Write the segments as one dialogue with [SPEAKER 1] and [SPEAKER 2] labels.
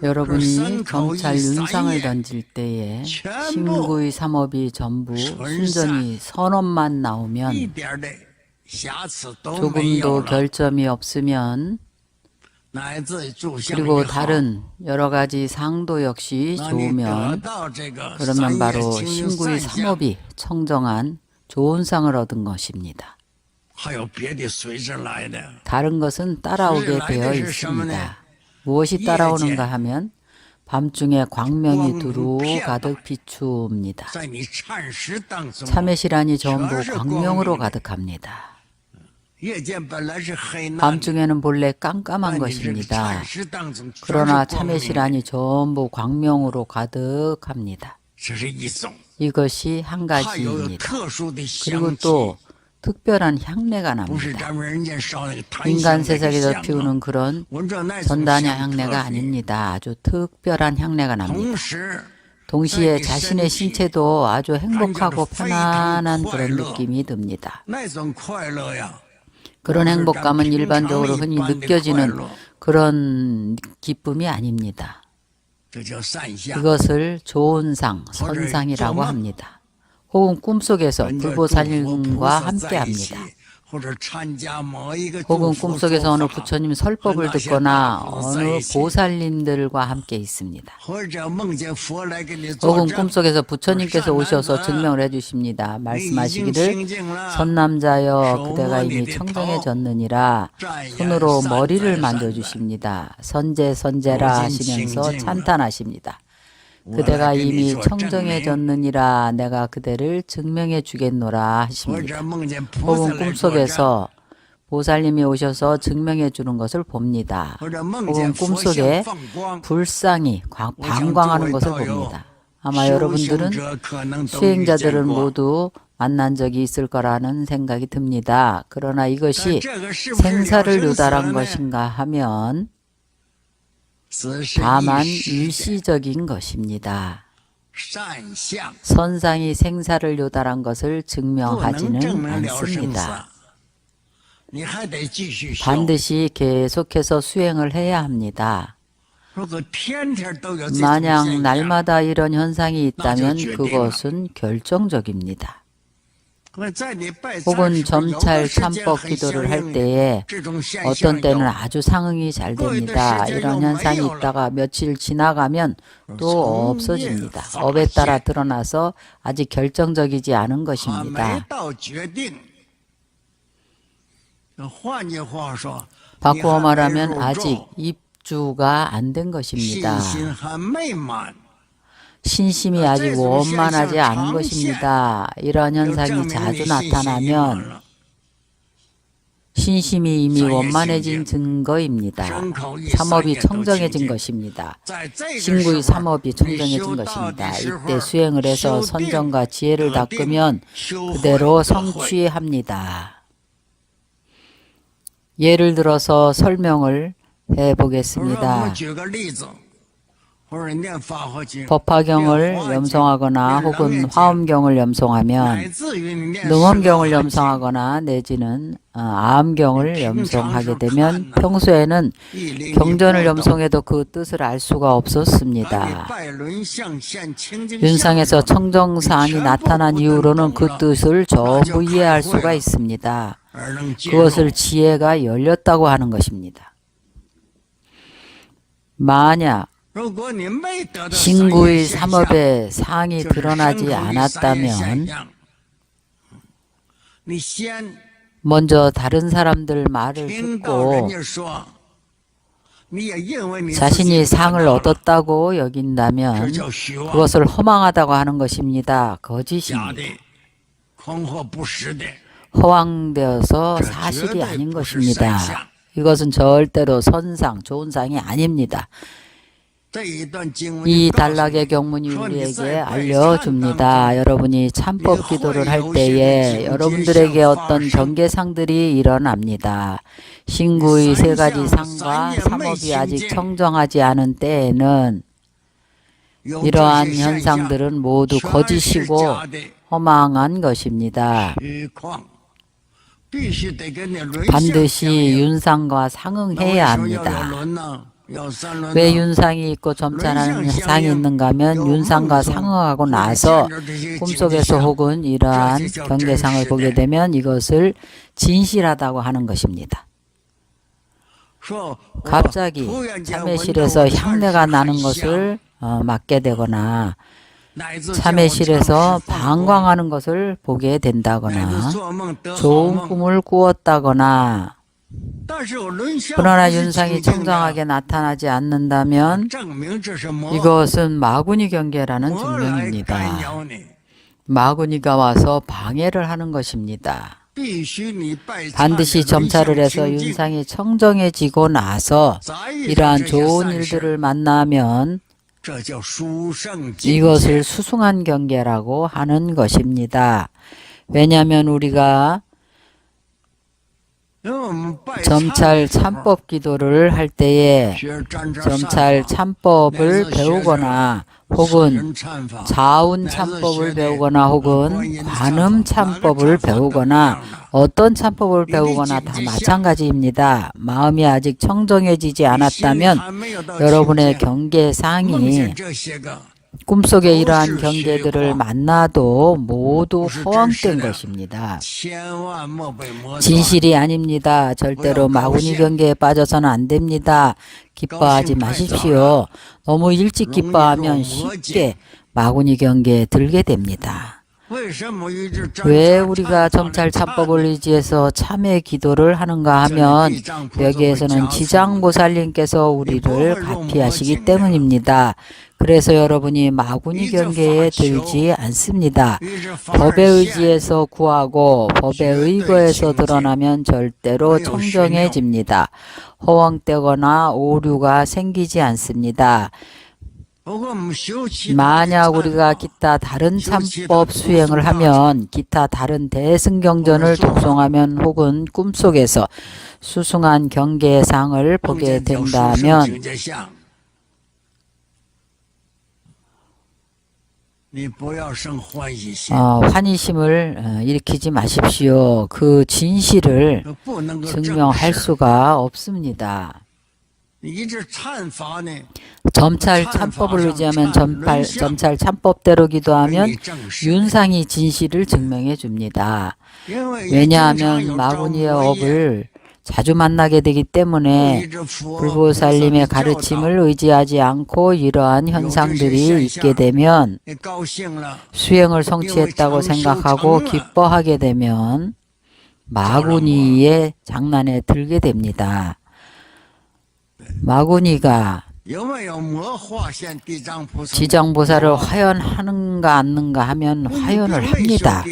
[SPEAKER 1] 여러분이 점찰 윤상을 던질 때에 신구의 삼업이 전부 순전히 선업만 나오면 조금도 결점이 없으면 그리고 다른 여러 가지 상도 역시 좋으면 그러면 바로 신구의 삼업이 청정한 좋은 상을 얻은 것입니다. 다른 것은 따라오게 되어 있습니다. 무엇이 따라오는가 하면 밤중에 광명이 두루 가득 비춥니다. 참회 시란이 전부 광명으로 가득합니다. 밤중에는 본래 깜깜한 것입니다. 그러나 참회 시란이 전부 광명으로 가득합니다. 이것이 한 가지입니다. 그리고 또 특별한 향내가 납니다. 인간 세상에서 피우는 그런 전단향 향내가 아닙니다. 아주 특별한 향내가 납니다. 동시에 자신의 신체도 아주 행복하고 편안한 그런 느낌이 듭니다. 그런 행복감은 일반적으로 흔히 느껴지는 그런 기쁨이 아닙니다. 이것을 좋은 상, 선상이라고 합니다. 혹은 꿈속에서 불보살님과 함께합니다. 혹은 꿈속에서 어느 부처님 설법을 듣거나 어느 보살님들과 함께 있습니다. 혹은 꿈속에서 부처님께서 오셔서 증명을 해주십니다. 말씀하시기를 선남자여 그대가 이미 청정해졌느니라 손으로 머리를 만져주십니다. 선제 선제라 하시면서 찬탄하십니다. 그대가 이미 청정해졌느니라 내가 그대를 증명해 주겠노라 하십니다. 혹은 꿈속에서 보살님이 오셔서 증명해 주는 것을 봅니다. 혹은 꿈속에 불상이 방광하는 것을 봅니다. 아마 여러분들은 수행자들은 모두 만난 적이 있을 거라는 생각이 듭니다. 그러나 이것이 생사를 유달한 것인가 하면 다만 일시적인 것입니다. 선상이 생사를 요달한 것을 증명하지는 않습니다. 반드시 계속해서 수행을 해야 합니다. 만약 날마다 이런 현상이 있다면 그것은 결정적입니다. 혹은 점찰 참법 기도를 할 때에 어떤 때는 아주 상응이 잘 됩니다. 이런 현상이 있다가 며칠 지나가면 또 없어집니다. 업에 따라 드러나서 아직 결정적이지 않은 것입니다. 바꾸어 말하면 아직 입주가 안 된 것입니다. 신심이 아직 원만하지 않은 것입니다. 이런 현상이 자주 나타나면 신심이 이미 원만해진 증거입니다. 삼업이 청정해진 것입니다. 신구의 삼업이 청정해진 것입니다. 이때 수행을 해서 선정과 지혜를 닦으면 그대로 성취합니다. 예를 들어서 설명을 해보겠습니다. 법화경을 염송하거나 혹은 화엄경을 염송하면 능엄경을 염송하거나 내지는 아엄경을 염송하게 되면 평소에는 경전을 염송해도 그 뜻을 알 수가 없었습니다. 윤상에서 청정사항이 나타난 이후로는 그 뜻을 전부 이해할 수가 있습니다. 그것을 지혜가 열렸다고 하는 것입니다. 만약 신구의 삼업의 상이 드러나지 않았다면 먼저 다른 사람들 말을 듣고 자신이 상을 얻었다고 여긴다면 그것을 허망하다고 하는 것입니다. 거짓입니다. 허황되어서 사실이 아닌 것입니다. 이것은 절대로 선상, 좋은 상이 아닙니다. 이 단락의 경문이 우리에게 알려줍니다. 여러분이 참법 기도를 할 때에 여러분들에게 어떤 경계상들이 일어납니다. 신구의 세 가지 상과 삼업이 아직 청정하지 않은 때에는 이러한 현상들은 모두 거짓이고 허망한 것입니다. 반드시 윤상과 상응해야 합니다. 왜 윤상이 있고 점찰하는 상이 있는가 하면 윤상과 상응하고 나서 꿈속에서 혹은 이러한 경계상을 보게 되면 이것을 진실하다고 하는 것입니다. 갑자기 참회실에서 향내가 나는 것을 맡게 되거나 참회실에서 방광하는 것을 보게 된다거나 좋은 꿈을 꾸었다거나 그러나 윤상이 청정하게 나타나지 않는다면 이것은 마구니 경계라는 증명입니다. 마구니가 와서 방해를 하는 것입니다. 반드시 점찰을 해서 윤상이 청정해지고 나서 이러한 좋은 일들을 만나면 이것을 수승한 경계라고 하는 것입니다. 왜냐하면 우리가 점찰 참법 기도를 할 때에 점찰 참법을 배우거나 혹은 자운 참법을 배우거나 혹은 관음 참법을 배우거나 어떤 참법을 배우거나 다 마찬가지입니다. 마음이 아직 청정해지지 않았다면 여러분의 경계상이 꿈속에 이러한 경계들을 만나도 모두 허황된 것입니다. 진실이 아닙니다. 절대로 마구니 경계에 빠져서는 안 됩니다. 기뻐하지 마십시오. 너무 일찍 기뻐하면 쉽게 마구니 경계에 들게 됩니다. 왜 우리가 점찰 참법을 의지해서 참회 기도를 하는가 하면 여기에서는 지장보살님께서 우리를 가피하시기 때문입니다. 그래서 여러분이 마구니 경계에 들지 않습니다. 법에 의지해서 구하고 법에 의거해서 드러나면 절대로 청정해집니다. 허황되거나 오류가 생기지 않습니다. 만약 우리가 기타 다른 참법 수행을 하면 기타 다른 대승경전을 독송하면 혹은 꿈속에서 수승한 경계상을 보게 된다면 환희심을 일으키지 마십시오. 그 진실을 증명할 수가 없습니다. 점찰 참법을 의지하면 점찰 참법대로 기도하면 윤상이 진실을 증명해 줍니다. 왜냐하면 마구니의 업을 자주 만나게 되기 때문에 불보살님의 가르침을 의지하지 않고 이러한 현상들이 있게 되면 수행을 성취했다고 생각하고 기뻐하게 되면 마구니의 장난에 들게 됩니다. 마구니가 지장보살을 화연하는가 않는가 하면 화연을 합니다.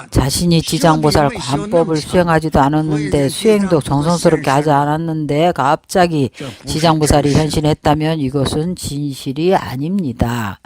[SPEAKER 1] 자신이 지장보살 관법을 수행하지도 않았는데 수행도 정성스럽게 하지 않았는데 갑자기 지장보살이 현신했다면 이것은 진실이 아닙니다.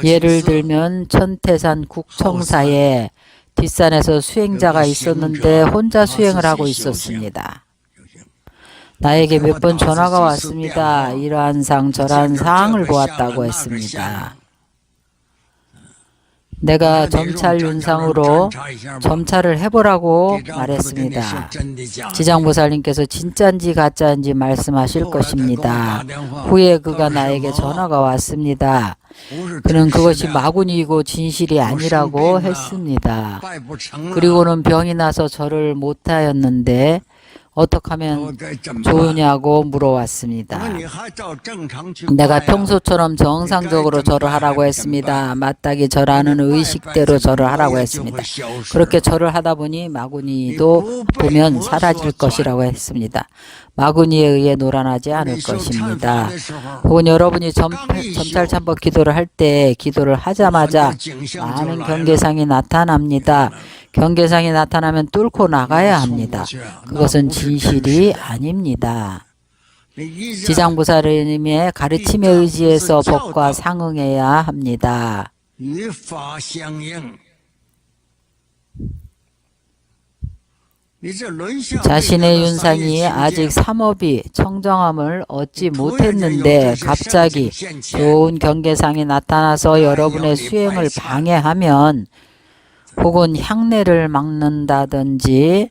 [SPEAKER 1] 예를 들면 천태산 국청사에 뒷산에서 수행자가 있었는데 혼자 수행을 하고 있었습니다. 나에게 몇 번 전화가 왔습니다. 이러한 상 저러한 상을 보았다고 했습니다. 내가 점찰 윤상으로 점찰을 해보라고 말했습니다. 지장보살님께서 진짜인지 가짜인지 말씀하실 것입니다. 후에 그가 나에게 전화가 왔습니다. 그는 그것이 마구니이고 진실이 아니라고 했습니다. 그리고는 병이 나서 절을 못하였는데 어떻게 하면 좋으냐고 물어왔습니다. 내가 평소처럼 정상적으로 절을 하라고 했습니다. 마땅히 절하는 의식대로 절을 하라고 했습니다. 그렇게 절을 하다 보니 마구니도 보면 사라질 것이라고 했습니다. 마구니에 의해 노란하지 않을 것입니다. 혹은 여러분이 점찰 참법 기도를 할 때 기도를 하자마자 많은 경계상이 나타납니다. 경계상이 나타나면 뚫고 나가야 합니다. 그것은 진실이 아닙니다. 지장보살님의 가르침에 의지해서 법과 상응해야 합니다. 자신의 윤상이 아직 삼업이 청정함을 얻지 못했는데 갑자기 좋은 경계상이 나타나서 여러분의 수행을 방해하면 혹은 향내를 막는다든지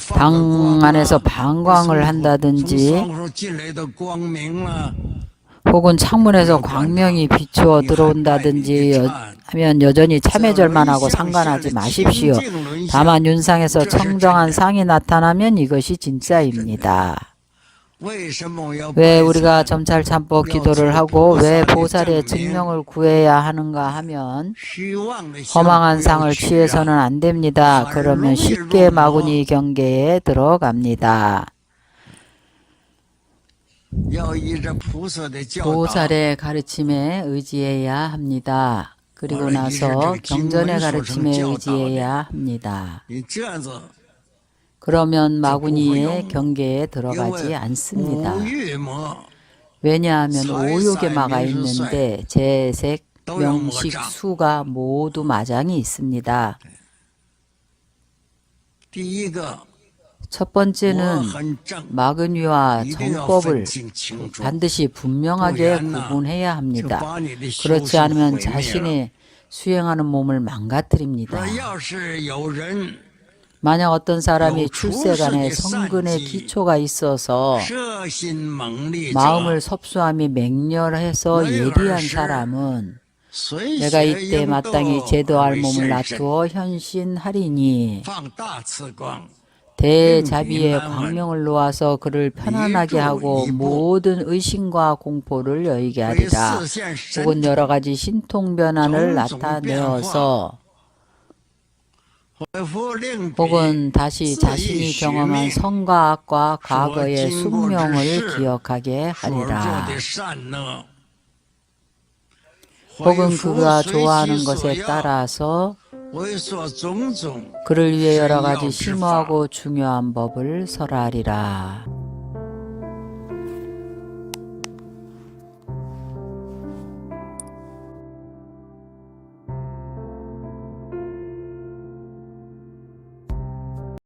[SPEAKER 1] 방 안에서 방광을 한다든지 혹은 창문에서 광명이 비추어 들어온다든지 하면 여전히 참회절만 하고 상관하지 마십시오. 다만 윤상에서 청정한 상이 나타나면 이것이 진짜입니다. 왜 우리가 점찰참법 기도를 하고 왜 보살의 증명을 구해야 하는가 하면 허망한 상을 취해서는 안 됩니다. 그러면 쉽게 마구니 경계에 들어갑니다. 보살의 가르침에 의지해야 합니다. 그리고 나서 경전의 가르침에 의지해야 합니다. 그러면 마구니의 경계에 들어가지 않습니다. 왜냐하면 오욕의 마가 있는데 재색, 명식, 수가 모두 마장이 있습니다. 첫 번째는 마근위와 정법을 반드시 분명하게 구분해야 합니다. 그렇지 않으면 자신의 수행하는 몸을 망가뜨립니다. 만약 어떤 사람이 출세간에 성근의 기초가 있어서 마음을 섭수함이 맹렬해서 예리한 사람은 내가 이때 마땅히 제도할 몸을 놔두어 현신하리니 대자비의 광명을 놓아서 그를 편안하게 하고 모든 의심과 공포를 여의게 하리라. 혹은 여러 가지 신통변환을 나타내어서 혹은 다시 자신이 경험한 선과 악과 과거의 숙명을 기억하게 하리라. 혹은 그가 좋아하는 것에 따라서 그를 위해 여러 가지 심오하고 중요한 법을 설하리라.